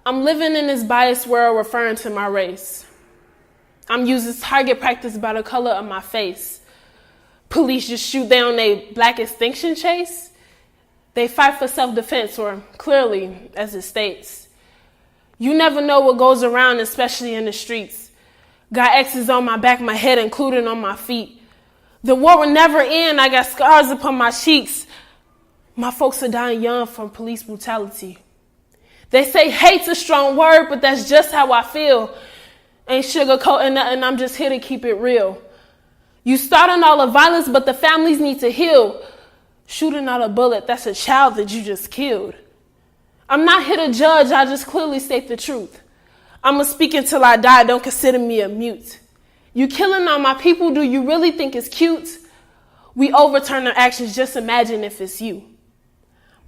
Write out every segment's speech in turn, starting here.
I'm living in this biased world referring to my race. I'm using target practice by the color of my face. Police just shoot down a black extinction chase. They fight for self-defense, or clearly, as it states. You never know what goes around, especially in the streets. Got X's on my back, my head, including on my feet. The war will never end. I got scars upon my cheeks. My folks are dying young from police brutality. They say hate's a strong word, but that's just how I feel. Ain't sugarcoating nothing, I'm just here to keep it real. You starting all the violence, but the families need to heal. Shooting out a bullet, that's a child that you just killed. I'm not here to judge, I just clearly state the truth. I'ma speak until I die, don't consider me a mute. You killing all my people, do you really think it's cute? We overturn their actions, just imagine if it's you.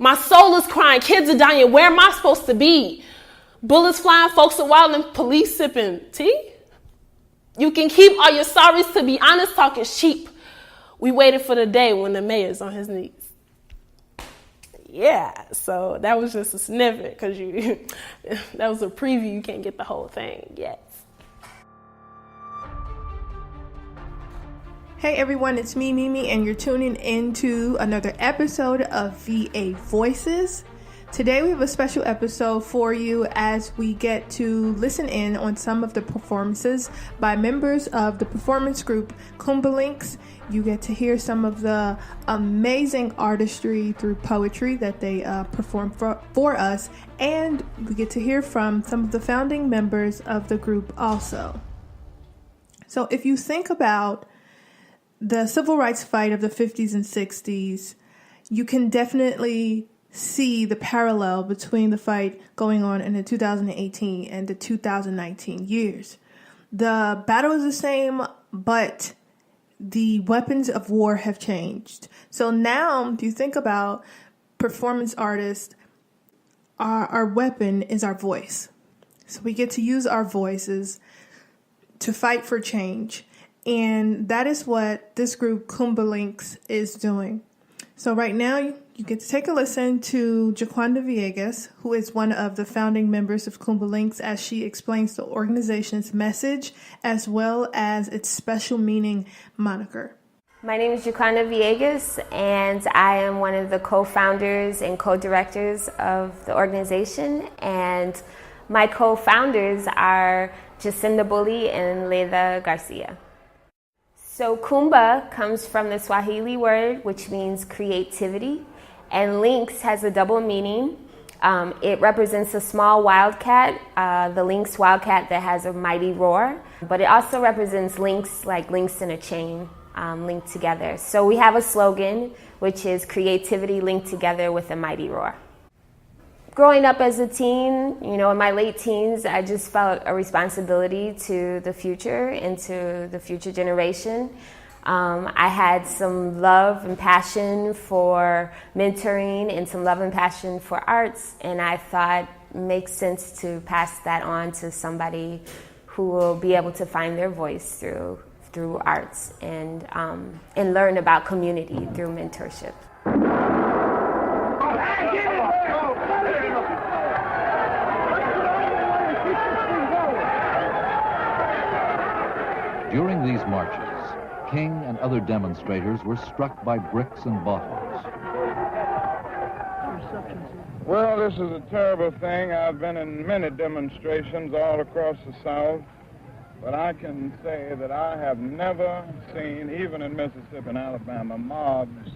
My soul is crying, kids are dying, where am I supposed to be? Bullets flying, folks are wild, and police sipping tea? You can keep all your sorries, to be honest, talk is cheap. We waited for the day when the mayor's on his knees. Yeah, so that was just a snippet, because that was a preview, you can't get the whole thing yet. Hey everyone, it's me, Mimi, and you're tuning into another episode of VA Voices. Today we have a special episode for you as we get to listen in on some of the performances by members of the performance group Kuumba Lynx. You get to hear some of the amazing artistry through poetry that they perform for us, and we get to hear from some of the founding members of the group also. So if you think about the civil rights fight of the 50s and 60s, you can definitely see the parallel between the fight going on in the 2018 and the 2019 years. The battle is the same, but the weapons of war have changed. So now, if you think about performance artists, our weapon is our voice. So we get to use our voices to fight for change. And that is what this group, Kuumba Lynx, is doing. So right now, you get to take a listen to Jaquanda Villegas, who is one of the founding members of Kuumba Lynx, as she explains the organization's message as well as its special meaning moniker. My name is Jaquanda Villegas, and I am one of the co-founders and co-directors of the organization. And my co-founders are Jacinda Bully and Leila Garcia. So Kuumba comes from the Swahili word, which means creativity, and lynx has a double meaning. It represents a small wildcat, the lynx wildcat that has a mighty roar, but it also represents links, like links in a chain, linked together. So we have a slogan, which is creativity linked together with a mighty roar. Growing up as a teen, in my late teens, I just felt a responsibility to the future and to the future generation. I had some love and passion for mentoring and some love and passion for arts, and I thought it makes sense to pass that on to somebody who will be able to find their voice through arts and learn about community through mentorship. During these marches, King and other demonstrators were struck by bricks and bottles. Well, this is a terrible thing. I've been in many demonstrations all across the South, but I can say that I have never seen, even in Mississippi and Alabama, mobs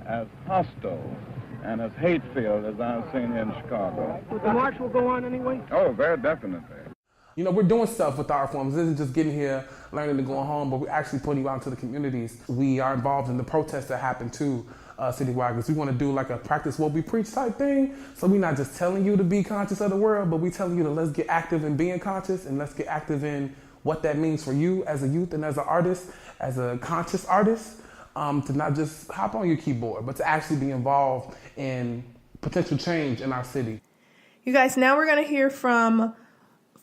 as hostile and as hate-filled as I've seen here in Chicago. But the march will go on anyway? Oh, very definitely. We're doing stuff with our forms. It isn't just getting here, learning, and going home, but we're actually putting you out into the communities. We are involved in the protests that happen too, citywide, because we want to do like a practice what we preach type thing. So we're not just telling you to be conscious of the world, but we're telling you to let's get active in being conscious, and let's get active in what that means for you as a youth and as an artist, as a conscious artist, to not just hop on your keyboard, but to actually be involved in potential change in our city. You guys, now we're going to hear from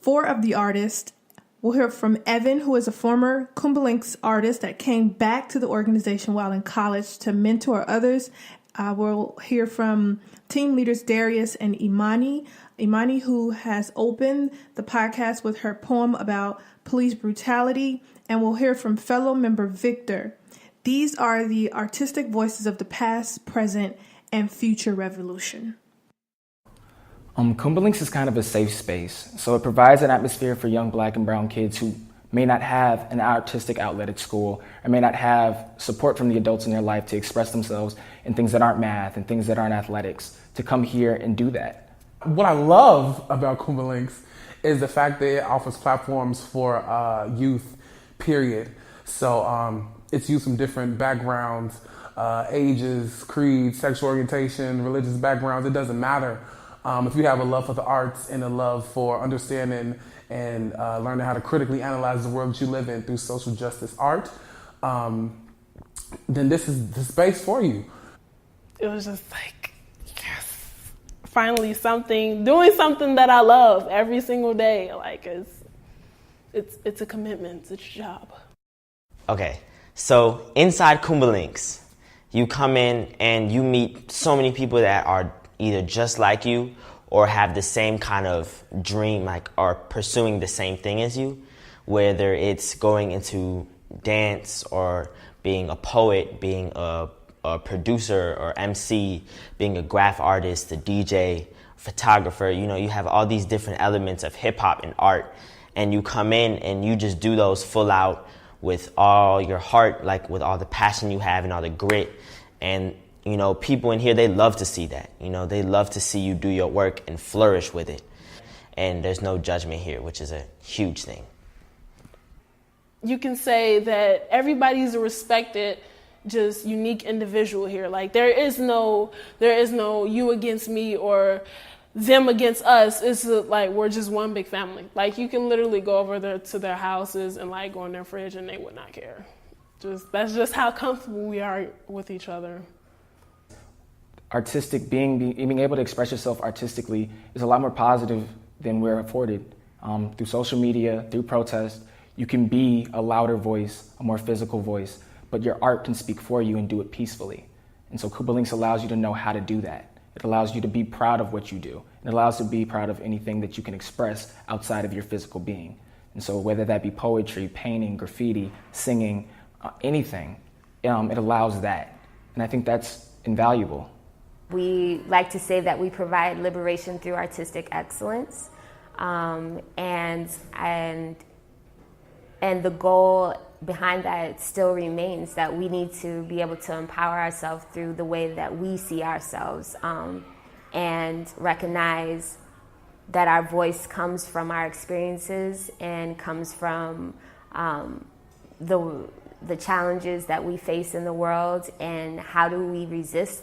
4 of the artists. We'll hear from Evan, who is a former Kuumba Lynx artist that came back to the organization while in college to mentor others. We'll hear from team leaders Darius and Imani. Imani, who has opened the podcast with her poem about police brutality, and we'll hear from fellow member Victor. These are the artistic voices of the past, present, and future revolution. Kuumba Lynx is kind of a safe space, so it provides an atmosphere for young Black and brown kids who may not have an artistic outlet at school, or may not have support from the adults in their life to express themselves in things that aren't math and things that aren't athletics, to come here and do that. What I love about Kuumba Lynx is the fact that it offers platforms for youth, period. So it's youth from different backgrounds, ages, creeds, sexual orientation, religious backgrounds. It doesn't matter. If you have a love for the arts and a love for understanding and learning how to critically analyze the world that you live in through social justice art, then this is the space for you. It was just like, yes, finally doing something that I love every single day. Like it's a commitment, it's a job. Okay, so inside Kuumba Lynx, you come in and you meet so many people that are either just like you or have the same kind of dream, like are pursuing the same thing as you, whether it's going into dance or being a poet, being a producer or MC, being a graph artist, a DJ, photographer. You know, you have all these different elements of hip hop and art, and you come in and you just do those full out with all your heart, like with all the passion you have and all the grit. And you know, people in here, they love to see that. You know, they love to see you do your work and flourish with it. And there's no judgment here, which is a huge thing. You can say that everybody's a respected, just unique individual here. Like there is no you against me or them against us. It's like we're just one big family. Like you can literally go over there to their houses and like go in their fridge and they would not care. That's just how comfortable we are with each other. Being able to express yourself artistically is a lot more positive than we're afforded. Through social media, through protest, you can be a louder voice, a more physical voice, but your art can speak for you and do it peacefully. And so Kuumba Lynx allows you to know how to do that. It allows you to be proud of what you do. It allows you to be proud of anything that you can express outside of your physical being. And so whether that be poetry, painting, graffiti, singing, anything, it allows that. And I think that's invaluable. We like to say that we provide liberation through artistic excellence, and the goal behind that still remains that we need to be able to empower ourselves through the way that we see ourselves, and recognize that our voice comes from our experiences and comes from the challenges that we face in the world, and how do we resist.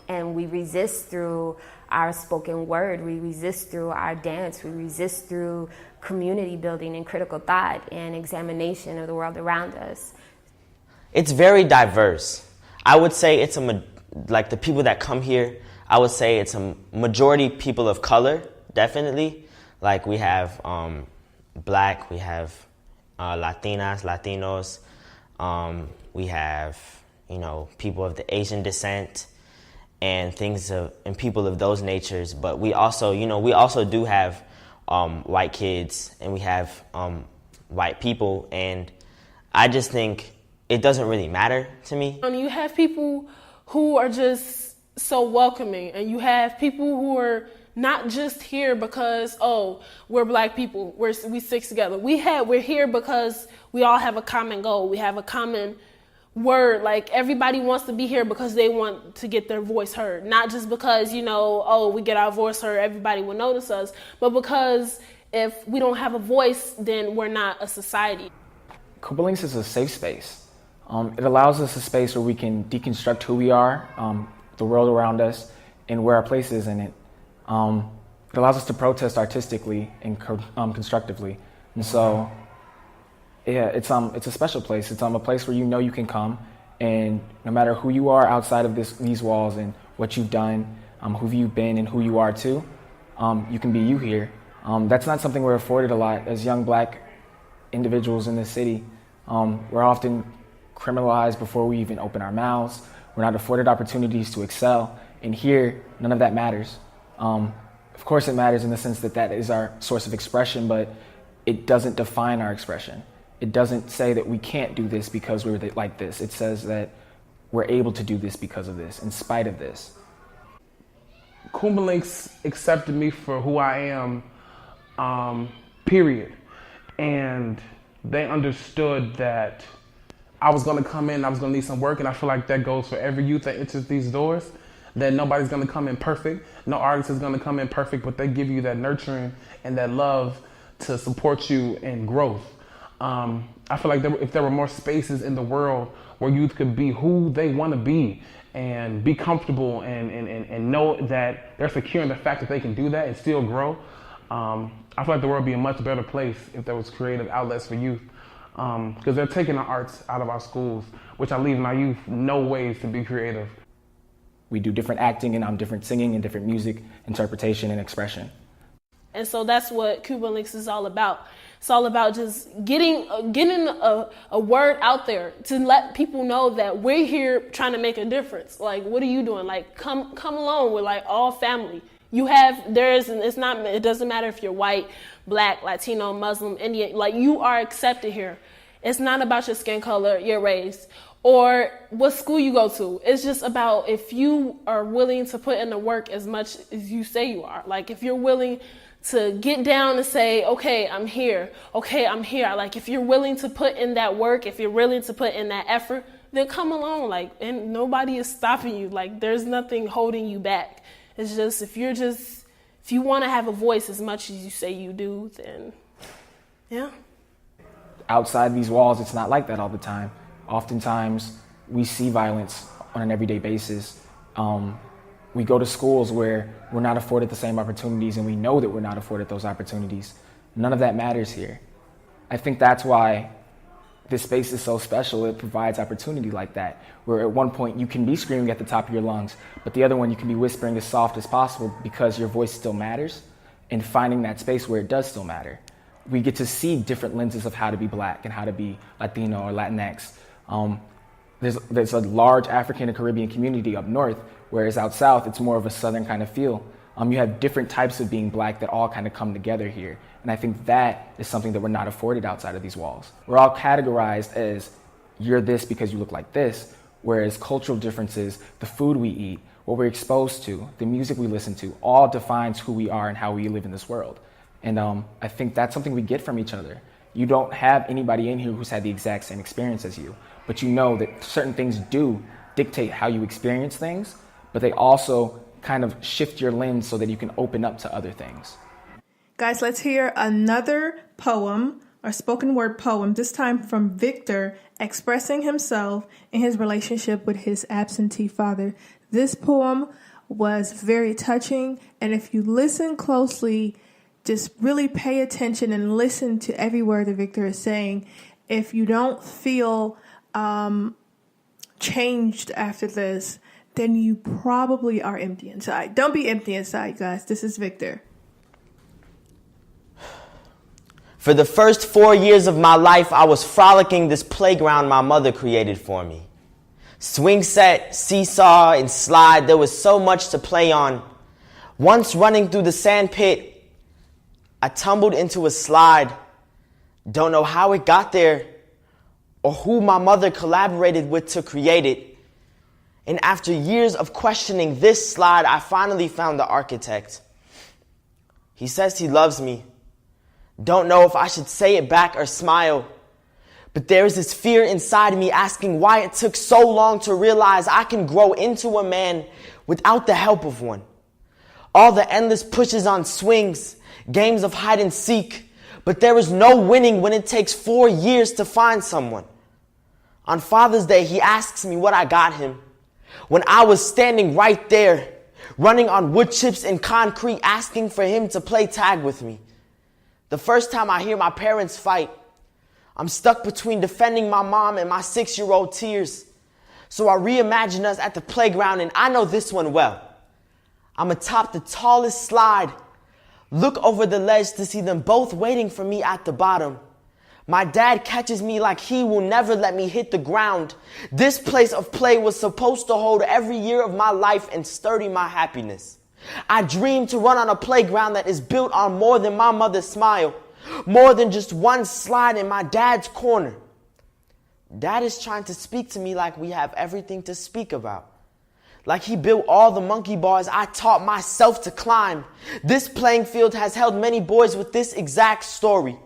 And we resist through our spoken word, we resist through our dance, we resist through community building and critical thought and examination of the world around us. It's very diverse. I would say it's like the people that come here, I would say it's a majority people of color, definitely. Like we have Black, we have Latinas, Latinos, we have, you know, people of the Asian descent, and people of those natures. But we also do have white kids, and we have white people, and I just think it doesn't really matter to me. You have people who are just so welcoming, and you have people who are not just here because, oh, we're Black people, we stick together. We're here because we all have a common goal. We have a common word. Like everybody wants to be here because they want to get their voice heard, not just because, you know, oh, we get our voice heard, everybody will notice us, but because if we don't have a voice, then we're not a society. Kuumba Lynx is a safe space. It allows us a space where we can deconstruct who we are, the world around us, and where our place is in it. It allows us to protest artistically and constructively. And so, yeah, it's a special place. It's a place where you know you can come, and no matter who you are outside of these walls and what you've done, who you've been and who you are too, you can be you here. That's not something we're afforded a lot as young Black individuals in this city. We're often criminalized before we even open our mouths. We're not afforded opportunities to excel. And here, none of that matters. Of course, it matters in the sense that that is our source of expression, but it doesn't define our expression. It doesn't say that we can't do this because we're like this. It says that we're able to do this because of this, in spite of this. Kuumba Lynx accepted me for who I am, period. And they understood that I was going to come in, I was going to need some work, and I feel like that goes for every youth that enters these doors, that nobody's going to come in perfect. No artist is going to come in perfect, but they give you that nurturing and that love to support you in growth. I feel like if there were more spaces in the world where youth could be who they want to be and be comfortable and know that they're secure in the fact that they can do that and still grow, I feel like the world would be a much better place if there was creative outlets for youth. Because they're taking the arts out of our schools, which I leave my youth no ways to be creative. We do different acting and different singing and different music, interpretation and expression. And so that's what Kuumba Lynx is all about. It's all about just getting a word out there to let people know that we're here trying to make a difference. Like, what are you doing? Like, come along. We're like all family. It doesn't matter if you're white, black, Latino, Muslim, Indian, like you are accepted here. It's not about your skin color, your race, or what school you go to. It's just about if you are willing to put in the work as much as you say you are. Like if you're willing to get down and say, okay, I'm here. Okay, I'm here. Like if you're willing to put in that work, if you're willing to put in that effort, then come along. Like, and nobody is stopping you. Like there's nothing holding you back. It's just, if you want to have a voice as much as you say you do, then yeah. Outside these walls, it's not like that all the time. Oftentimes, we see violence on an everyday basis. We go to schools where we're not afforded the same opportunities, and we know that we're not afforded those opportunities. None of that matters here. I think that's why this space is so special. It provides opportunity like that, where at one point you can be screaming at the top of your lungs, but the other one you can be whispering as soft as possible because your voice still matters, and finding that space where it does still matter. We get to see different lenses of how to be black and how to be Latino or Latinx. There's a large African and Caribbean community up north, whereas out south it's more of a southern kind of feel. You have different types of being black that all kind of come together here. And I think that is something that we're not afforded outside of these walls. We're all categorized as you're this because you look like this, whereas cultural differences, the food we eat, what we're exposed to, the music we listen to, all defines who we are and how we live in this world. And I think that's something we get from each other. You don't have anybody in here who's had the exact same experience as you, but you know that certain things do dictate how you experience things, but they also kind of shift your lens so that you can open up to other things. Guys, let's hear another poem, or spoken word poem, this time from Victor, expressing himself in his relationship with his absentee father. This poem was very touching, and if you listen closely, just really pay attention and listen to every word that Victor is saying. If you don't feel changed after this, then you probably are empty inside. Don't be empty inside, guys. This is Victor. For the first 4 years of my life, I was frolicking this playground my mother created for me. Swing set, seesaw, and slide, there was so much to play on. Once running through the sand pit, I tumbled into a slide. Don't know how it got there or who my mother collaborated with to create it. And after years of questioning this slide, I finally found the architect. He says he loves me. Don't know if I should say it back or smile. But there is this fear inside me asking why it took so long to realize I can grow into a man without the help of one. All the endless pushes on swings, games of hide and seek, but there is no winning when it takes 4 years to find someone. On Father's Day, he asks me what I got him. When I was standing right there, running on wood chips and concrete, asking for him to play tag with me. The first time I hear my parents fight, I'm stuck between defending my mom and my 6-year-old tears. So I reimagine us at the playground, and I know this one well. I'm atop the tallest slide, look over the ledge to see them both waiting for me at the bottom. My dad catches me like he will never let me hit the ground. This place of play was supposed to hold every year of my life and sturdy my happiness. I dreamed to run on a playground that is built on more than my mother's smile, more than just one slide in my dad's corner. Dad is trying to speak to me like we have everything to speak about. Like he built all the monkey bars I taught myself to climb. This playing field has held many boys with this exact story,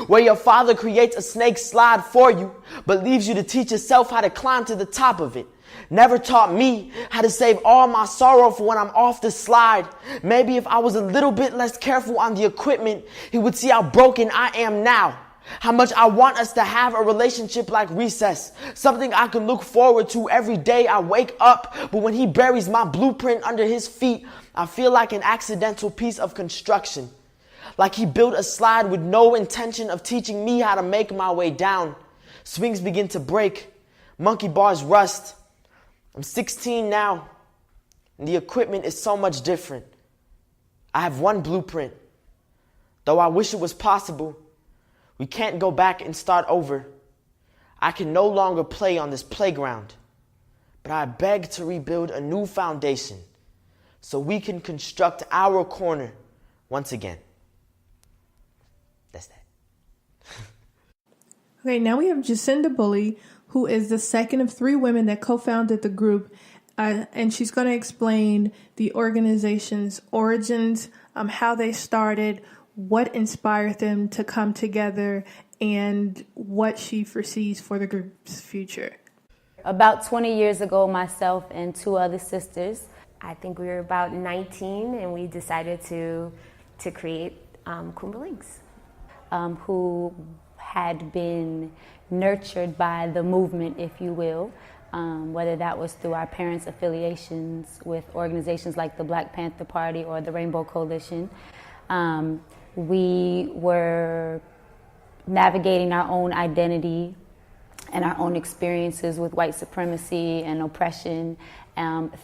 where your father creates a snake slide for you, but leaves you to teach yourself how to climb to the top of it. Never taught me how to save all my sorrow for when I'm off the slide. Maybe if I was a little bit less careful on the equipment, he would see how broken I am now. How much I want us to have a relationship like recess. Something I can look forward to every day I wake up. But when he buries my blueprint under his feet, I feel like an accidental piece of construction. Like he built a slide with no intention of teaching me how to make my way down. Swings begin to break. Monkey bars rust. I'm 16 now, and the equipment is so much different. I have one blueprint. Though I wish it was possible, we can't go back and start over. I can no longer play on this playground, but I beg to rebuild a new foundation so we can construct our corner once again. That's that. Okay, now we have Jacinda Bully, who is the second of 3 women that co-founded the group. And she's going to explain the organization's origins, how they started, what inspired them to come together, and what she foresees for the group's future. About 20 years ago, myself and 2 other sisters, I think we were about 19, and we decided to create Kuumba Lynx, who had been nurtured by the movement, if you will, whether that was through our parents' affiliations with organizations like the Black Panther Party or the Rainbow Coalition. We were navigating our own identity and our own experiences with white supremacy and oppression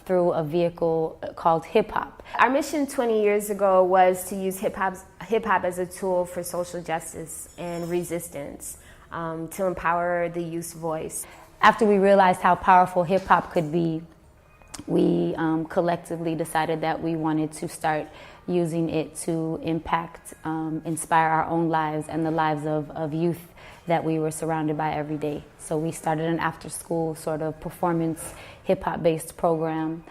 through a vehicle called hip-hop. Our mission 20 years ago was to use hip-hop as a tool for social justice and resistance, to empower the youth's voice. After we realized how powerful hip-hop could be, we collectively decided that we wanted to start using it to impact, inspire our own lives and the lives of youth that we were surrounded by every day. So we started an after-school sort of performance hip-hop based program.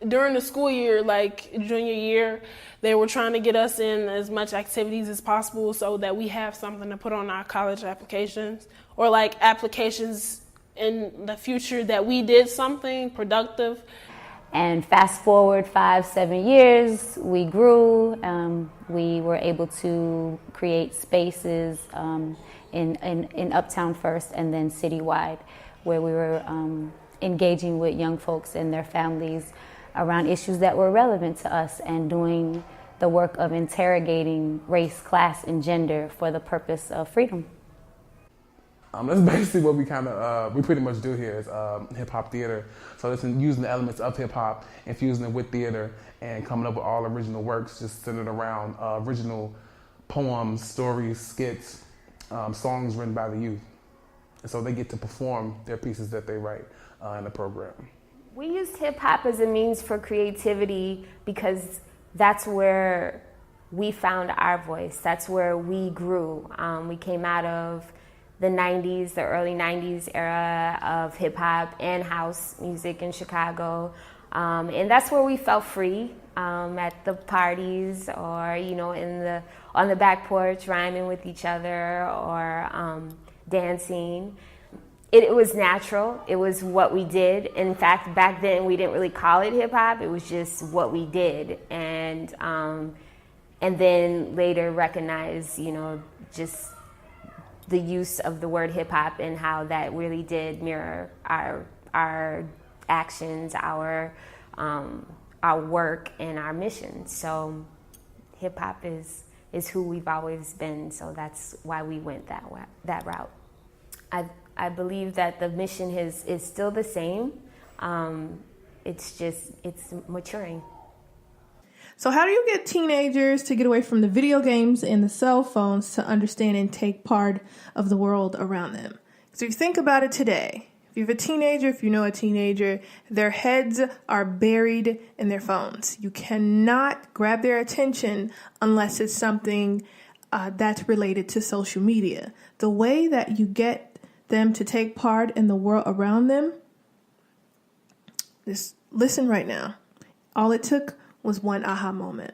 During the school year, like junior year, they were trying to get us in as much activities as possible so that we have something to put on our college applications, or like applications in the future that we did something productive. And fast forward 5-7 years, we grew. We were able to create spaces in Uptown first and then citywide, where we were engaging with young folks and their families around issues that were relevant to us and doing the work of interrogating race, class, and gender for the purpose of freedom. That's basically what we pretty much do here is hip hop theater. So it's using the elements of hip hop, infusing it with theater, and coming up with all original works just centered around original poems, stories, skits, songs written by the youth. And so they get to perform their pieces that they write in the program. We used hip-hop as a means for creativity because that's where we found our voice. That's where we grew. We came out of the 90s, the early 90s era of hip-hop and house music in Chicago. And that's where we felt free, at the parties or, on the back porch rhyming with each other or dancing. It was natural. It was what we did. In fact, back then we didn't really call it hip hop. It was just what we did, and then later recognize, just the use of the word hip hop and how that really did mirror our actions, our work, and our mission. So, hip hop is who we've always been. So that's why we went that route. I believe that the mission is still the same. It's maturing. So how do you get teenagers to get away from the video games and the cell phones to understand and take part of the world around them? So if you think about it today, if you have a teenager, if you know a teenager, their heads are buried in their phones. You cannot grab their attention unless it's something that's related to social media. The way that you get them to take part in the world around them, just listen right now. All it took was one aha moment.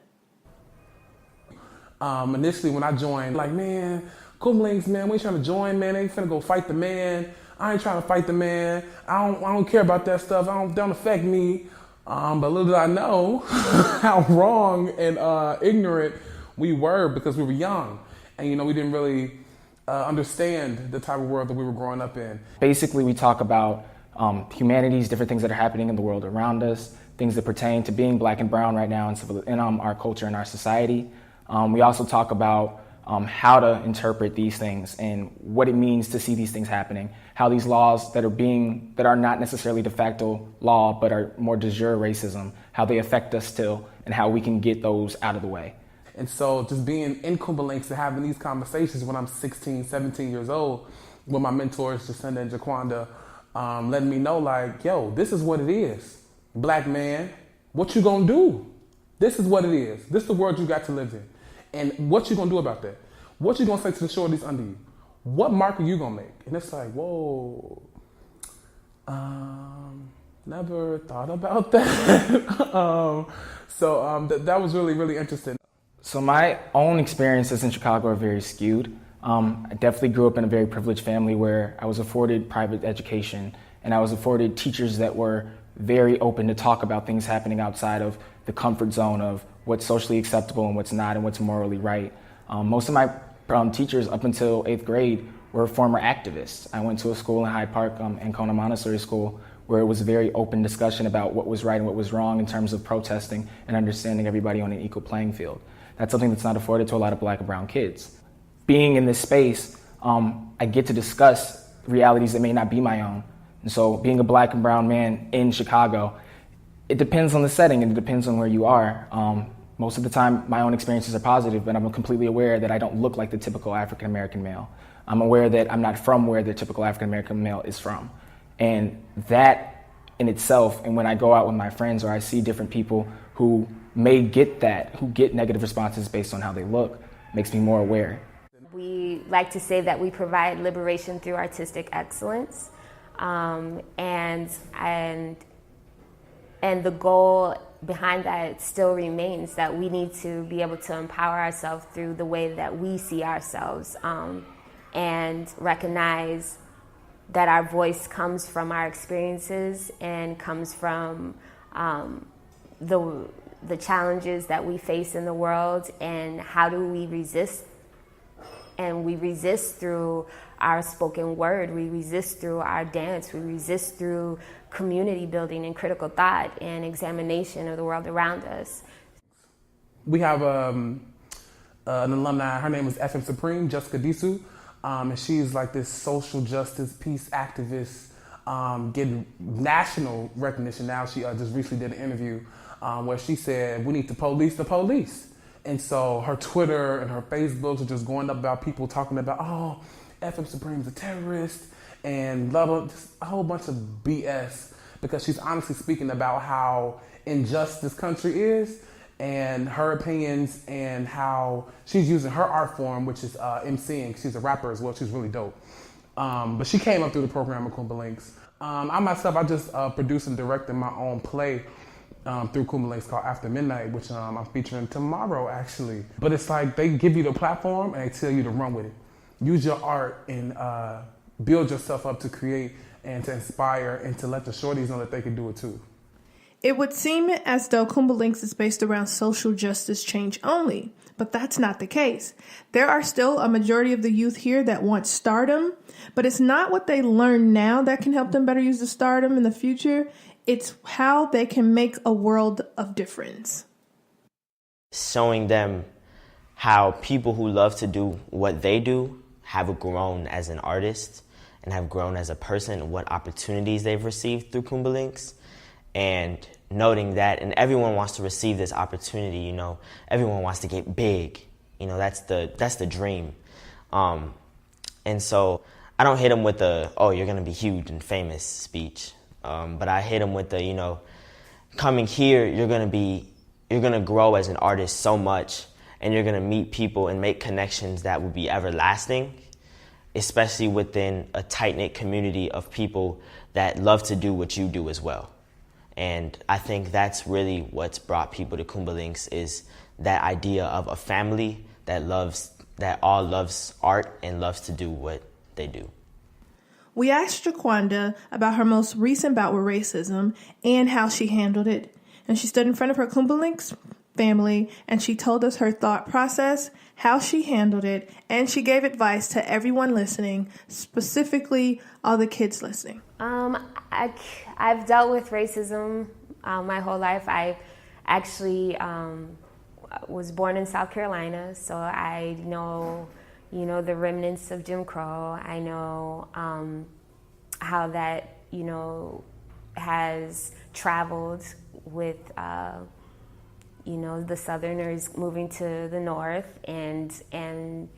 Initially, when I joined, like, man, Kuumba Lynx, man, we ain't trying to join, man. They ain't finna go fight the man. I ain't trying to fight the man. I don't care about that stuff. Don't affect me. But little did I know how wrong and ignorant we were because we were young. And, we didn't really understand the type of world that we were growing up in. Basically, we talk about humanities, different things that are happening in the world around us, things that pertain to being black and brown right now in our culture and our society. We also talk about how to interpret these things and what it means to see these things happening, how these laws that are not necessarily de facto law but are more de jure racism, how they affect us still, and how we can get those out of the way. And so just being in Kuumba Lynx and having these conversations when I'm 16, 17 years old with my mentors, Jacinda and Jaquanda, letting me know, like, yo, this is what it is. Black man, what you gonna do? This is what it is. This is the world you got to live in. And what you gonna do about that? What you gonna say to the shorties under you? What mark are you gonna make? And it's like, whoa, never thought about that. That was really, really interesting. So my own experiences in Chicago are very skewed. I definitely grew up in a very privileged family where I was afforded private education and I was afforded teachers that were very open to talk about things happening outside of the comfort zone of what's socially acceptable and what's not and what's morally right. Most of my teachers up until 8th grade were former activists. I went to a school in Hyde Park, Ancona Montessori School, where it was a very open discussion about what was right and what was wrong in terms of protesting and understanding everybody on an equal playing field. That's something that's not afforded to a lot of black and brown kids. Being in this space, I get to discuss realities that may not be my own. And so being a black and brown man in Chicago, it depends on the setting and it depends on where you are. Most of the time, my own experiences are positive, but I'm completely aware that I don't look like the typical African-American male. I'm aware that I'm not from where the typical African-American male is from. And that in itself, and when I go out with my friends or I see different people who may get that, who get negative responses based on how they look, makes me more aware. We like to say that we provide liberation through artistic excellence. And the goal behind that still remains that we need to be able to empower ourselves through the way that we see ourselves, and recognize that our voice comes from our experiences and comes from the challenges that we face in the world, and how do we resist. And we resist through our spoken word, we resist through our dance, we resist through community building and critical thought and examination of the world around us. We have an alumni, her name is FM Supreme, Jessica Disu, and she's like this social justice, peace activist, getting national recognition now. She just recently did an interview where she said, we need to police the police. And so her Twitter and her Facebooks are just going up about people talking about, oh, FM Supreme's a terrorist and blah, blah, just a whole bunch of BS, because she's honestly speaking about how unjust this country is and her opinions and how she's using her art form, which is MCing. She's a rapper as well. She's really dope. But she came up through the program at Kuumba Lynx. I myself, I just produced and directed my own play through Kuumba Lynx called After Midnight, which I'm featuring tomorrow, actually. But it's like they give you the platform and they tell you to run with it. Use your art and build yourself up to create and to inspire and to let the shorties know that they can do it too. It would seem as though Kuumba Lynx is based around social justice change only, but that's not the case. There are still a majority of the youth here that want stardom, but it's not what they learn now that can help them better use the stardom in the future. It's how they can make a world of difference. Showing them how people who love to do what they do have grown as an artist and have grown as a person, what opportunities they've received through Kuumba Lynx, and noting that, and everyone wants to receive this opportunity, you know, everyone wants to get big, you know, that's the dream. And so I don't hit them with the, oh, you're going to be huge and famous speech. But I hit them with the, you know, coming here, you're going to grow as an artist so much, and you're going to meet people and make connections that will be everlasting, especially within a tight-knit community of people that love to do what you do as well. And I think that's really what's brought people to Kuumba Lynx, is that idea of a family that all loves art and loves to do what they do. We asked Jaquanda about her most recent bout with racism and how she handled it. And she stood in front of her Kuumba Lynx family and she told us her thought process, how she handled it, and she gave advice to everyone listening, specifically all the kids listening. I've dealt with racism my whole life. I actually was born in South Carolina, so I know, you know, the remnants of Jim Crow. I know how that, you know, has traveled with, you know, the Southerners moving to the North, and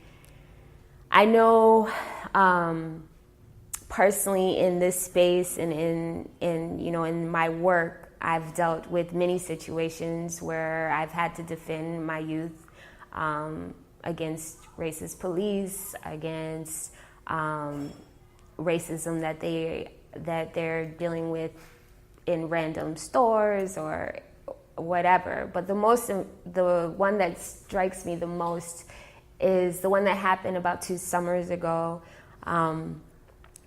I know personally in this space and in you know, in my work, I've dealt with many situations where I've had to defend my youth against racist police, against racism that they're dealing with in random stores or whatever. But the one that strikes me the most is the one that happened about 2 summers ago.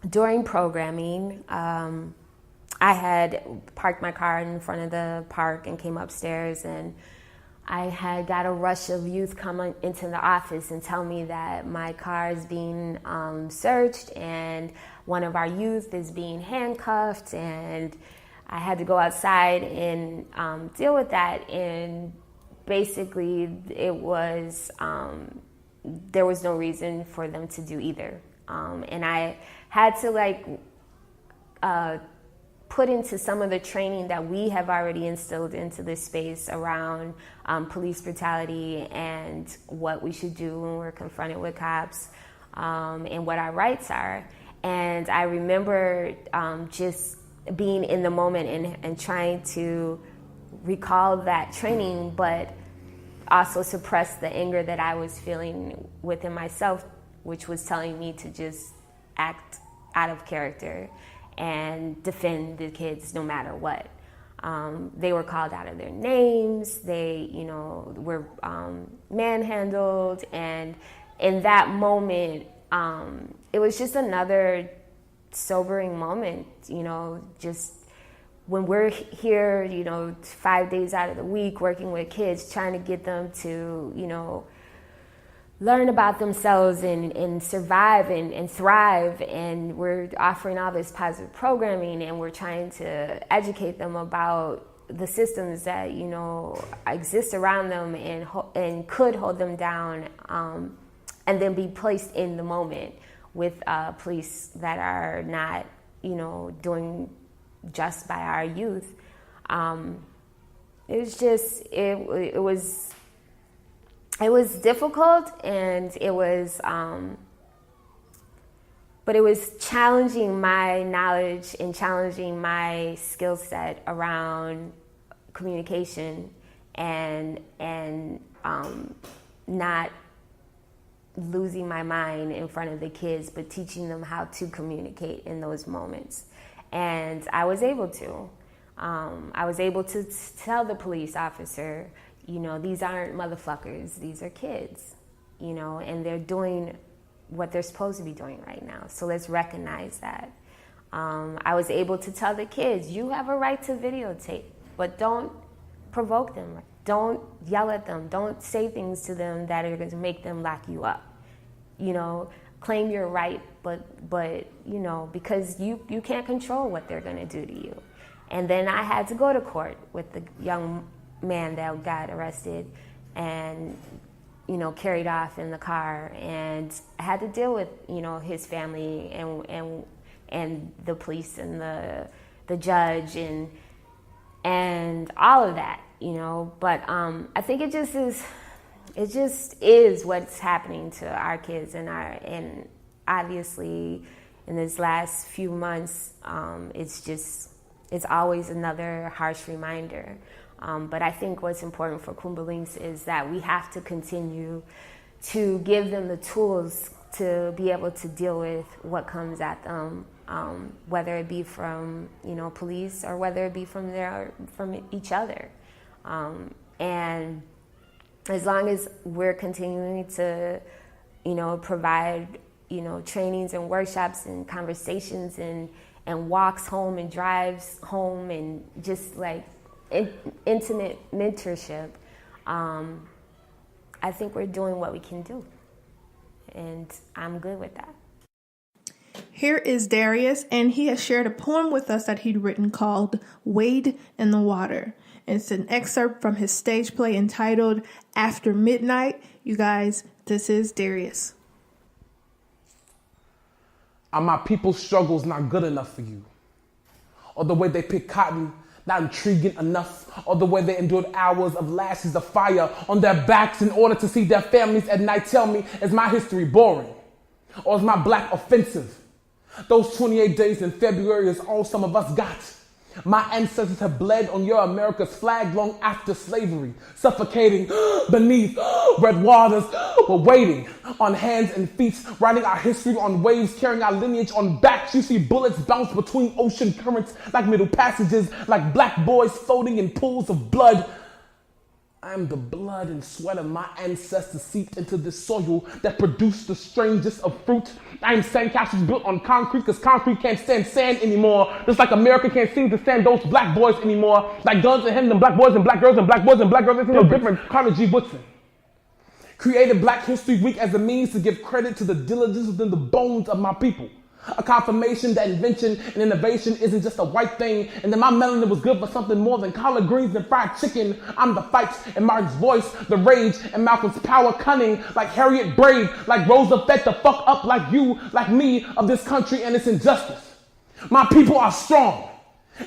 During programming, I had parked my car in front of the park and came upstairs, and I had got a rush of youth come into the office and tell me that my car is being searched and one of our youth is being handcuffed, and I had to go outside and deal with that. And basically it was, there was no reason for them to do either. And I had to put into some of the training that we have already instilled into this space around police brutality and what we should do when we're confronted with cops, and what our rights are. And I remember just being in the moment and trying to recall that training, but also suppress the anger that I was feeling within myself, which was telling me to just act out of character and defend the kids no matter what. They were called out of their names. They, you know, were manhandled. And in that moment, it was just another sobering moment, you know, just when we're here, you know, 5 days out of the week working with kids, trying to get them to, you know, learn about themselves and survive and thrive, and we're offering all this positive programming, and we're trying to educate them about the systems that, you know, exist around them and could hold them down, and then be placed in the moment with police that are not, you know, doing just by our youth. It was just, it was difficult, and it was, but it was challenging my knowledge and challenging my skill set around communication and not losing my mind in front of the kids, but teaching them how to communicate in those moments. And I was able to. I was able to tell the police officer, you know, these aren't motherfuckers, these are kids, you know, and they're doing what they're supposed to be doing right now. So let's recognize that. I was able to tell the kids, you have a right to videotape, but don't provoke them. Don't yell at them. Don't say things to them that are going to make them lock you up. You know, claim your right, but you know, because you can't control what they're going to do to you. And then I had to go to court with the young man that got arrested and, you know, carried off in the car, and I had to deal with, you know, his family and the police and the judge, and and all of that, But I think it just is what's happening to our kids, and obviously in this last few months, it's always another harsh reminder. But I think what's important for Kuumba Lynx is that we have to continue to give them the tools to be able to deal with what comes at them, whether it be from police or whether it be from each other, and as long as we're continuing to provide trainings and workshops and conversations and walks home and drives home and just like intimate mentorship, I think we're doing what we can do, and I'm good with that. Here is Darius, and he has shared a poem with us that he'd written called Wade in the Water. It's an excerpt from his stage play entitled After Midnight. You guys, this is Darius. Are my people's struggles not good enough for you? Or the way they pick cotton not intriguing enough? Or the way they endured hours of lashes of fire on their backs in order to see their families at night? Tell me, is my history boring? Or is my black offensive? Those 28 days in February is all some of us got. My ancestors have bled on your America's flag long after slavery, suffocating beneath red waters. We're waiting on hands and feet, writing our history on waves, carrying our lineage on backs. You see bullets bounce between ocean currents like middle passages, like black boys floating in pools of blood. I am the blood and sweat of my ancestors seeped into this soil that produced the strangest of fruit. I am sandcastles built on concrete because concrete can't stand sand anymore. Just like America can't seem to stand those black boys anymore. Like guns and him, them black boys and black girls and black boys and black girls. It's no different. Carter G. Woodson created Black History Week as a means to give credit to the diligence within the bones of my people. A confirmation that invention and innovation isn't just a white thing, and that my melanin was good for something more than collard greens and fried chicken. I'm the fight in Martin's voice, the rage and Malcolm's power, cunning like Harriet, brave like Rosa, fed the fuck up like you, like me, of this country and its injustice. My people are strong,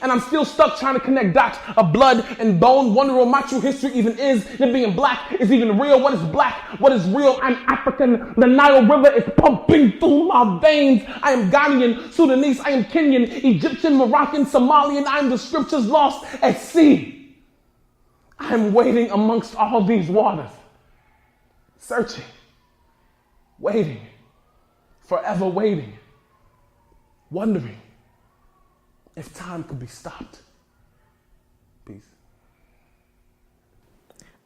and I'm still stuck trying to connect dots of blood and bone, wondering what my true history even is. That being black is even real. What is black? What is real? I'm African. The Nile River is pumping through my veins. I am Ghanaian, Sudanese. I am Kenyan, Egyptian, Moroccan, Somalian. I am the scriptures lost at sea. I am waiting amongst all these waters, searching, waiting, forever waiting, wondering if time could be stopped. Peace.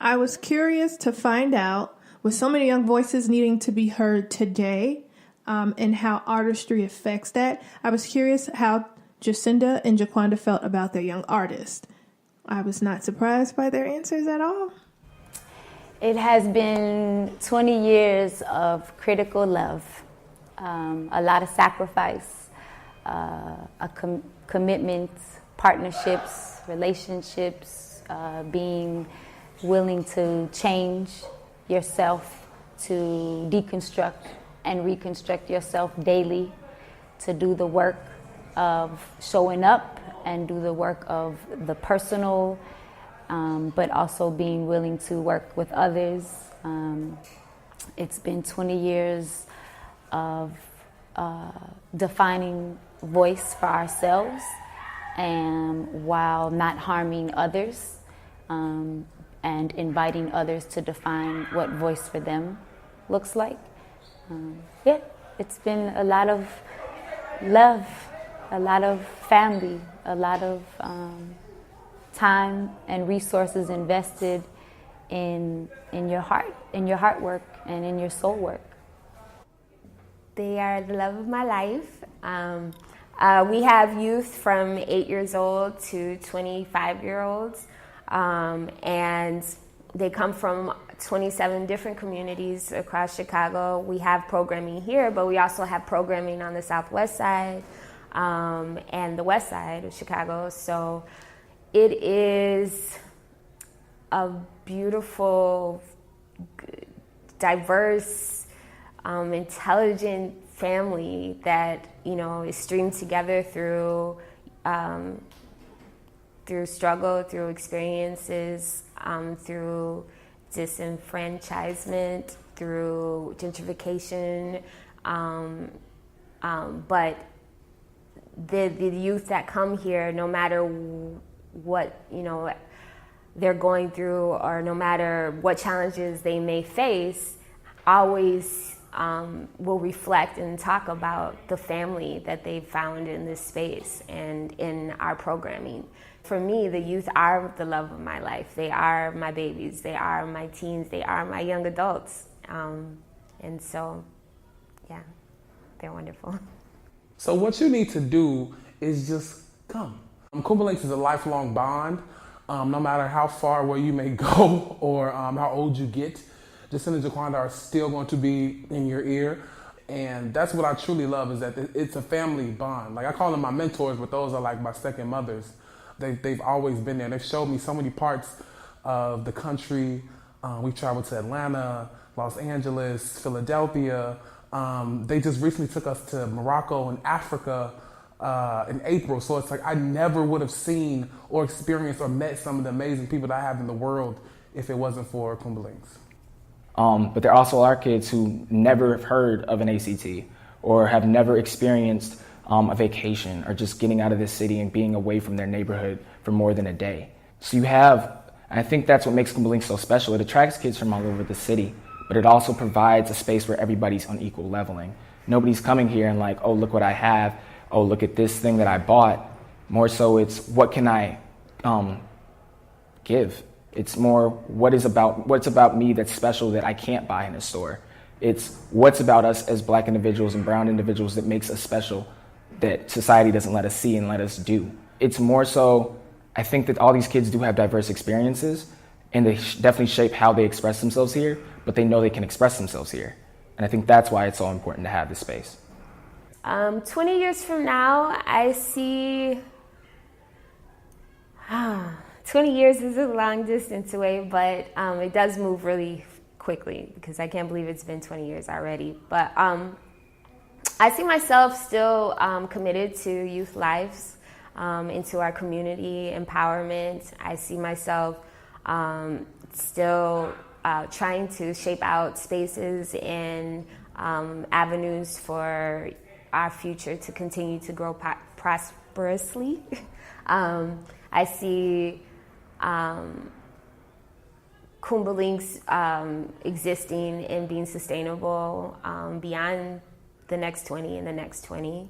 I was curious to find out, with so many young voices needing to be heard today, and how artistry affects that, I was curious how Jacinda and Jaquanda felt about their young artist. I was not surprised by their answers at all. It has been 20 years of critical love, a lot of sacrifice, commitment, partnerships, relationships, being willing to change yourself, to deconstruct and reconstruct yourself daily, to do the work of showing up and do the work of the personal, but also being willing to work with others. It's been 20 years of defining voice for ourselves, and while not harming others, and inviting others to define what voice for them looks like. It's been a lot of love, a lot of family, a lot of time and resources invested in your heart work and in your soul work. They are the love of my life. We have youth from 8 years old to 25-year-olds, and they come from 27 different communities across Chicago. We have programming here, but we also have programming on the southwest side and the west side of Chicago. So it is a beautiful, diverse, intelligent family that is streamed together through through struggle, through experiences, through disenfranchisement, through gentrification, but the youth that come here, no matter what they're going through, or no matter what challenges they may face, always will reflect and talk about the family that they've found in this space and in our programming. For me, the youth are the love of my life. They are my babies. They are my teens. They are my young adults. And so, yeah, they're wonderful. So what you need to do is just come. Kuumba Lynx is a lifelong bond. No matter how far away you may go or how old you get, Jacinda and Jaquanda are still going to be in your ear. And that's what I truly love, is that it's a family bond. Like, I call them my mentors, but those are like my second mothers. They've always been there. They've showed me so many parts of the country. We traveled to Atlanta, Los Angeles, Philadelphia. They just recently took us to Morocco and Africa in April. So it's like I never would have seen or experienced or met some of the amazing people that I have in the world if it wasn't for Kuumba Lynx. But there also are kids who never have heard of an ACT or have never experienced a vacation or just getting out of the city and being away from their neighborhood for more than a day. So you have, and I think that's what makes Kuumba Lynx so special. It attracts kids from all over the city, but it also provides a space where everybody's on equal leveling. Nobody's coming here and like, oh, look what I have. Oh, look at this thing that I bought. More so it's, what can I give? It's more what's about me that's special that I can't buy in a store. It's what's about us as Black individuals and brown individuals that makes us special, that society doesn't let us see and let us do. It's more so, I think that all these kids do have diverse experiences, and they definitely shape how they express themselves here, but they know they can express themselves here. And I think that's why it's so important to have this space. 20 years from now, I see... 20 years is a long distance away, but it does move really quickly, because I can't believe it's been 20 years already. But I see myself still committed to youth lives, into our community empowerment. I see myself still trying to shape out spaces and avenues for our future to continue to grow prosperously. I see Kuumba Lynx existing and being sustainable beyond the next 20 and the next 20.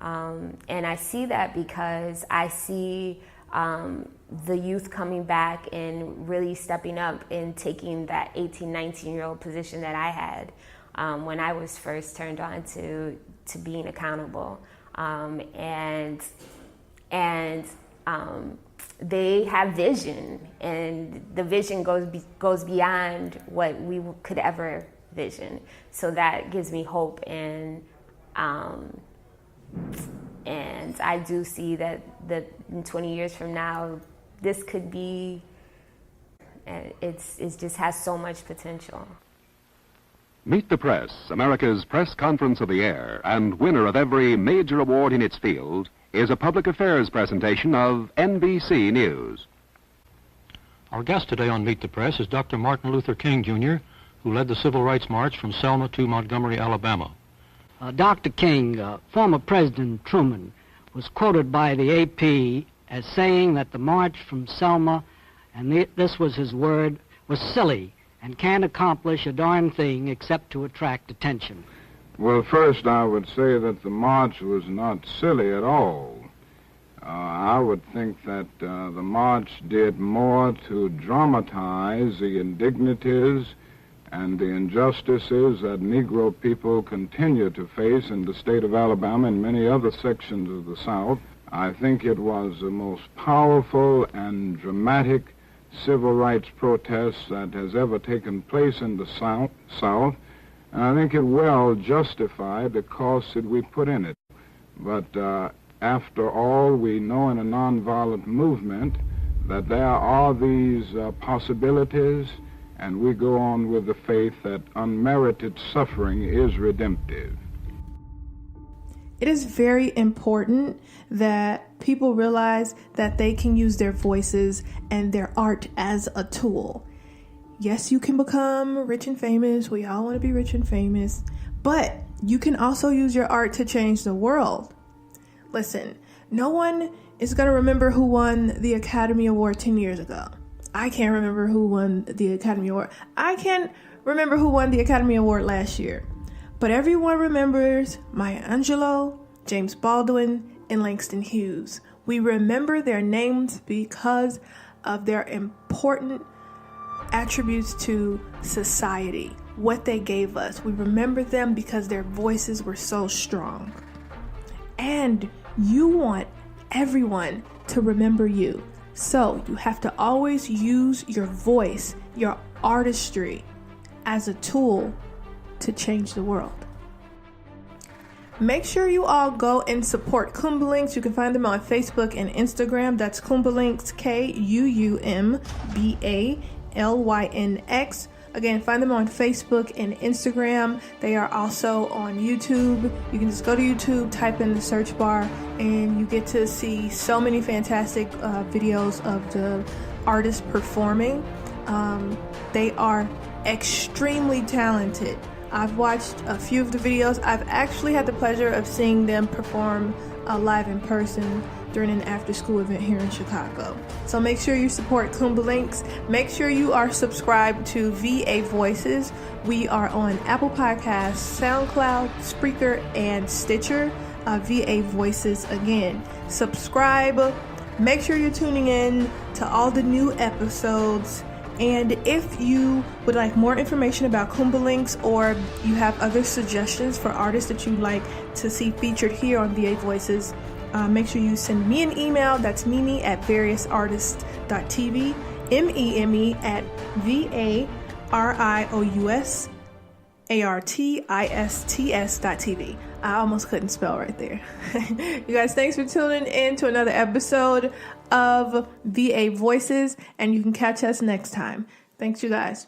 And I see that because I see the youth coming back and really stepping up and taking that 18, 19-year-old position that I had when I was first turned on to being accountable. They have vision, and the vision goes beyond what we could ever vision. So that gives me hope, and I do see that in 20 years from now, this could be. It just has so much potential. Meet the Press, America's press conference of the air, and winner of every major award in its field, is a public affairs presentation of NBC News. Our guest today on Meet the Press is Dr. Martin Luther King, Jr., who led the Civil Rights March from Selma to Montgomery, Alabama. Dr. King, former President Truman, was quoted by the AP as saying that the march from Selma, and this was his word, was silly and can't accomplish a darn thing except to attract attention. Well, first I would say that the march was not silly at all. I would think that the march did more to dramatize the indignities and the injustices that Negro people continue to face in the state of Alabama and many other sections of the South. I think it was the most powerful and dramatic civil rights protest that has ever taken place in the South. And I think it well justified the cost that we put in it. But after all, we know in a nonviolent movement that there are these possibilities, and we go on with the faith that unmerited suffering is redemptive. It is very important that people realize that they can use their voices and their art as a tool. Yes, you can become rich and famous. We all want to be rich and famous. But you can also use your art to change the world. Listen, no one is going to remember who won the Academy Award 10 years ago. I can't remember who won the Academy Award. I can't remember who won the Academy Award last year. But everyone remembers Maya Angelou, James Baldwin, and Langston Hughes. We remember their names because of their important attributes to society, what they gave us. We remember them because their voices were so strong. And you want everyone to remember you. So you have to always use your voice, your artistry, as a tool to change the world. Make sure you all go and support Kuumba Lynx. You can find them on Facebook and Instagram. That's Kuumba Lynx, KUUMBALYNX. Again, find them on Facebook and Instagram. They are also on YouTube. You can just go to YouTube, type in the search bar, and you get to see so many fantastic videos of the artists performing. They are extremely talented. I've watched a few of the videos. I've actually had the pleasure of seeing them perform live in person during an after-school event here in Chicago. So make sure you support Kuumba Lynx. Make sure you are subscribed to VA Voices. We are on Apple Podcasts, SoundCloud, Spreaker, and Stitcher. VA Voices again. Subscribe. Make sure you're tuning in to all the new episodes. And if you would like more information about Kuumba Lynx, or you have other suggestions for artists that you'd like to see featured here on VA Voices, make sure you send me an email. That's mimi@variousartists.tv, meme@variousaRtists.tv. I almost couldn't spell right there. You guys, thanks for tuning in to another episode of VA Voices, and you can catch us next time. Thanks, you guys.